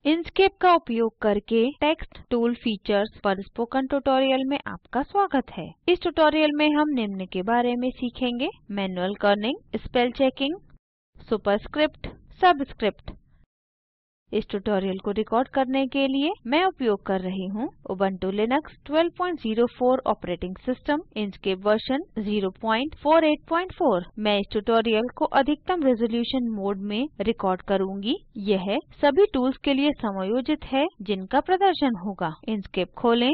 Inscape का उपयोग करके टेक्स्ट टूल फीचर्स पर स्पोकन ट्यूटोरियल में आपका स्वागत है। इस ट्यूटोरियल में हम निम्न के बारे में सीखेंगे: manual Corning, spell checking, superscript, subscript. इस ट्यूटोरियल को रिकॉर्ड करने के लिए मैं उपयोग कर रही हूँ Ubuntu Linux 1204 operating system, inscape version 048.4। मैं इस ट्यूटोरियल को अधिकतम रेजोल्यूशन मोड में रिकॉर्ड करूँगी। यह सभी टूल्स के लिए समायोजित है जिनका प्रदर्शन होगा। इंस्केप खोलें।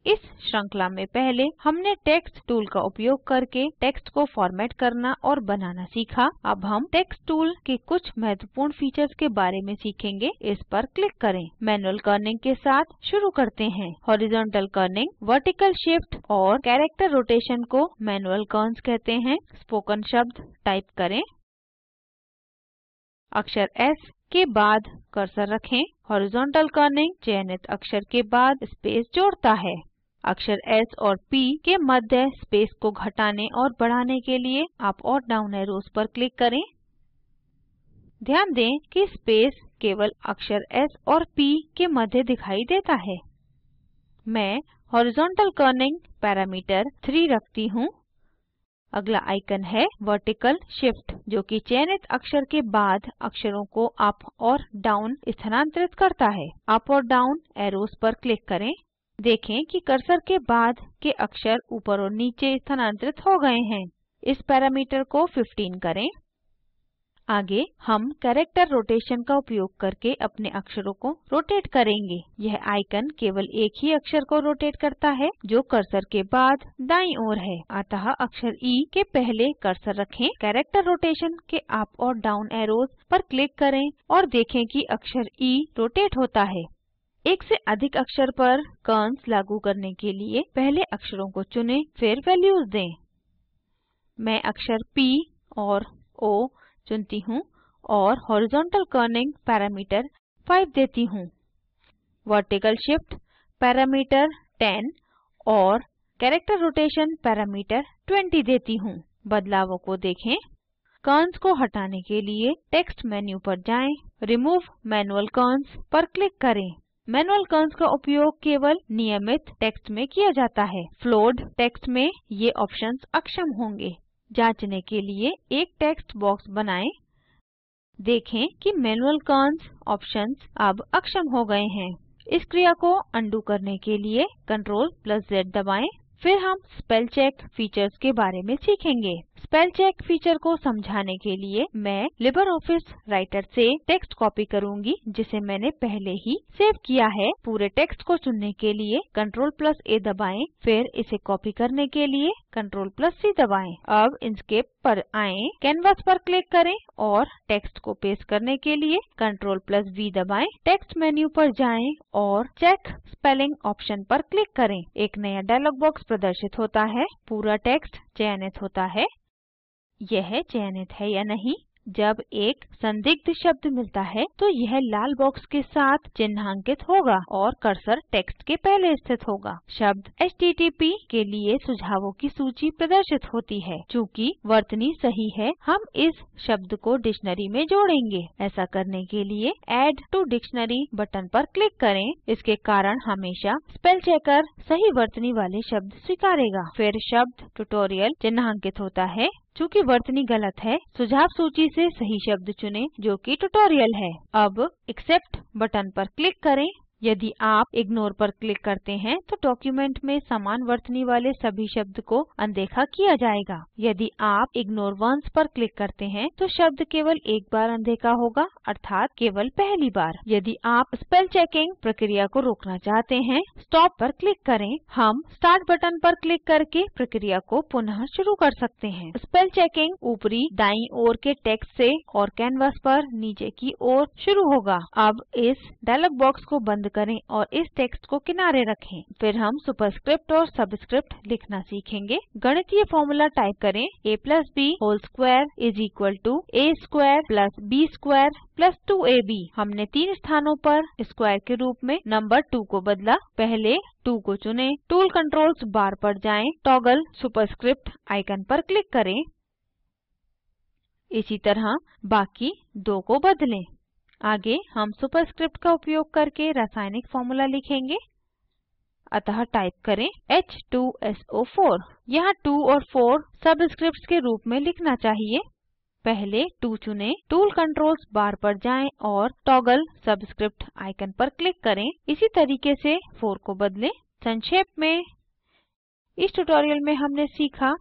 इस श्रृंखला में पहले हमने टेक्स्ट टूल का उपयोग करके टेक्स्ट को फॉर्मेट करना और बनाना सीखा। अब हम टेक्स्ट टूल के कुछ महत्वपूर्ण फीचर्स के बारे में सीखेंगे। इस पर क्लिक करें। मैनुअल कर्निंग के साथ शुरू करते हैं। हॉरिजॉन्टल कर्निंग, वर्टिकल शिफ्ट और कैरेक्टर रोटेशन को मैनुअल कर्न्स कहते हैं। स्पोकन शब्द टाइप करें। अक्षर एस के बाद कर्सर रखें। हॉरिजॉन्टल कर्निंग चयनित अक्षर के बाद स्पेस जोड़ता है। अक्षर एस और पी के मध्य स्पेस को घटाने और बढ़ाने के लिए अप और डाउन एरोज पर क्लिक करें। ध्यान दें कि स्पेस केवल अक्षर एस और पी के मध्य दिखाई देता है। मैं हॉरिजॉन्टल कर्निंग पैरामीटर 3 रखती हूँ। अगला आइकन है वर्टिकल शिफ्ट, जो कि चयनित अक्षर के बाद अक्षरों को अप और डाउन स्थानांतरित करता है। अप और डाउन एरोज पर क्लिक करें। देखें कि कर्सर के बाद के अक्षर ऊपर और नीचे स्थानांतरित हो गए हैं। इस पैरामीटर को 15 करें। आगे हम कैरेक्टर रोटेशन का उपयोग करके अपने अक्षरों को रोटेट करेंगे। यह आइकन केवल एक ही अक्षर को रोटेट करता है जो कर्सर के बाद दाईं ओर है। अतः अक्षर ई के पहले कर्सर रखें। कैरेक्टर रोटेशन के अप और डाउन एरोज पर क्लिक करें और देखें कि अक्षर ई रोटेट होता है। एक से अधिक अक्षर पर कर्न्स लागू करने के लिए पहले अक्षरों को चुनें, फिर वैल्यूज दें। मैं अक्षर P और O चुनती हूँ और हॉरिजॉन्टल कर्निंग पैरामीटर 5 देती हूँ। वर्टिकल शिफ्ट पैरामीटर 10 और कैरेक्टर रोटेशन पैरामीटर 20 देती हूँ। बदलावों को देखें। कर्न्स को हटाने के लिए टेक्स्ट मेन्यू पर जाएं। रिमूव मैनुअल कर्न्स पर क्लिक करें। मैनुअल कर्न्स का उपयोग केवल नियमित टेक्स्ट में किया जाता है। फ्लोट टेक्स्ट में ये ऑप्शंस अक्षम होंगे। जांचने के लिए एक टेक्स्ट बॉक्स बनाएं। देखें कि मैनुअल कर्न्स ऑप्शंस अब अक्षम हो गए हैं। इस क्रिया को अन्डू करने के लिए Ctrl+Z दबाएं। फिर हम स्पेल चेक फीचर्स के बारे में सीखेंगे। स्पेल चेक फीचर को समझाने के लिए मैं लिब्रियोफिस राइटर से टेक्स्ट कॉपी करूँगी जिसे मैंने पहले ही सेव किया है। पूरे टेक्स्ट को चुनने के लिए Ctrl+A दबाएं। फिर इसे कॉपी करने के लिए Ctrl+C दबाएं। अब इंस्केप पर आएं, कैनवास पर क्लिक करें और टेक्स्ट को पेस्ट करने के लिए Ctrl+V दबाएं। टेक्स्ट मेन्यू पर जाएं और चेक स्पेलिंग ऑप्शन पर क्लिक करें। एक नया डायलॉग बॉक्स प्रदर्शित होता है। पूरा टेक्स्ट चयनित होता है। यह चयनित है या नहीं। जब एक संदिग्ध शब्द मिलता है तो यह लाल बॉक्स के साथ चिन्हांकित होगा और कर्सर टेक्स्ट के पहले स्थित होगा। शब्द http के लिए सुझावों की सूची प्रदर्शित होती है। चूँकि वर्तनी सही है, हम इस शब्द को डिक्शनरी में जोड़ेंगे। ऐसा करने के लिए ऐड टू डिक्शनरी बटन पर क्लिक करें। इसके कारण हमेशा स्पेल चेकर सही वर्तनी वाले शब्द स्वीकारेगा। फिर शब्द ट्यूटोरियल चिन्हांकित होता है। चूँकि वर्तनी गलत है, सुझाव सूची से सही शब्द चुनें जो कि ट्यूटोरियल है। अब एक्सेप्ट बटन पर क्लिक करें। यदि आप इग्नोर पर क्लिक करते हैं तो डॉक्यूमेंट में समान वर्तनी वाले सभी शब्द को अनदेखा किया जाएगा। यदि आप इग्नोर वंस पर क्लिक करते हैं तो शब्द केवल एक बार अनदेखा होगा, अर्थात केवल पहली बार। यदि आप स्पेल चेकिंग प्रक्रिया को रोकना चाहते हैं, स्टॉप पर क्लिक करें। हम स्टार्ट बटन पर क्लिक करके प्रक्रिया को पुनः शुरू कर सकते हैं। स्पेल चेकिंग ऊपरी दाईं ओर के टेक्स्ट से और कैनवास पर नीचे की ओर शुरू होगा। अब इस डायलॉग बॉक्स को बंद करें और इस टेक्स्ट को किनारे रखें। फिर हम सुपरस्क्रिप्ट और सबस्क्रिप्ट लिखना सीखेंगे। गणितीय फॉर्मूला टाइप करें। a+b² = a² + b² + 2ab। हमने 3 स्थानों पर स्क्वायर के रूप में नंबर 2 को बदला। पहले 2 को चुनें। टूल कंट्रोल्स बार पर जाएं, टॉगल सुपरस्क्रिप्ट आइकन पर क्लिक करें। इसी तरह बाकी 2 को बदलें। आगे हम सुपरस्क्रिप्ट का उपयोग करके रासायनिक फॉर्मूला लिखेंगे। अतः टाइप करें H2SO4। यहाँ 2 और 4 सबस्क्रिप्ट्स के रूप में लिखना चाहिए। पहले 2 चुनें, टूल कंट्रोल्स बार पर जाएं और टॉगल सबस्क्रिप्ट आइकन पर क्लिक करें। इसी तरीके से 4 को बदलें। संक्षेप में इस ट्यूटोरियल में हमने सीखा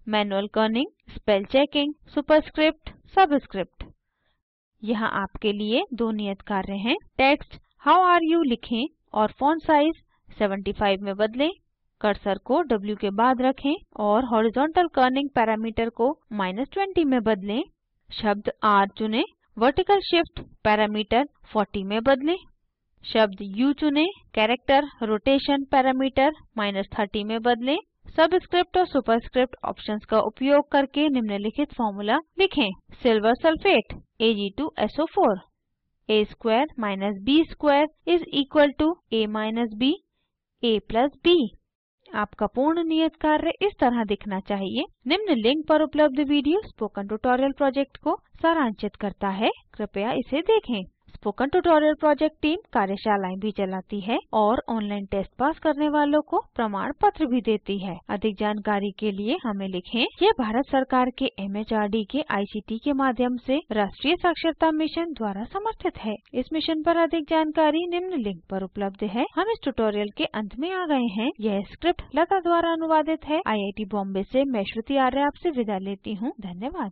manual Corning, spell checking, superscript, subscript. यहाँ आपके लिए 2 नियत कार्य हैं। टेक्स्ट हाउ आर यू लिखें और फॉन्ट साइज 75 में बदलें। कर्सर को W के बाद रखें और हॉरिजॉन्टल कर्निंग पैरामीटर को -20 में बदलें। शब्द R चुनें, वर्टिकल शिफ्ट पैरामीटर 40 में बदलें। शब्द U चुनें, कैरेक्टर रोटेशन पैरामीटर -30 में बदलें। सबस्क्रिप्ट और सुपरस्क्रिप्ट ऑप्शंस का उपयोग करके निम्नलिखित फॉर्मूला लिखें। Silver sulphate Ag2SO4 a² - b² is equal to a - b a + b। आपका पूर्ण नियत कार्य इस तरह दिखना चाहिए। निम्न लिंक पर उपलब्ध वीडियो स्पोकन ट्यूटोरियल प्रोजेक्ट को सारांशित करता है, कृपया इसे देखें। स्पोकन ट्यूटोरियल प्रोजेक्ट टीम कार्यशालाएं भी चलाती है और ऑनलाइन टेस्ट पास करने वालों को प्रमाण पत्र भी देती है। अधिक जानकारी के लिए हमें लिखें। यह भारत सरकार के MHRD के ICT के माध्यम से राष्ट्रीय साक्षरता मिशन द्वारा समर्थित है। इस मिशन पर अधिक जानकारी निम्न लिंक पर उपलब्ध है। हम इस ट्यूटोरियल के अंत में आ गए हैं। यह स्क्रिप्ट लता द्वारा अनुवादित है। IIT बॉम्बे से मैं श्रुति आर्य आपसे विदा लेती हूँ। धन्यवाद।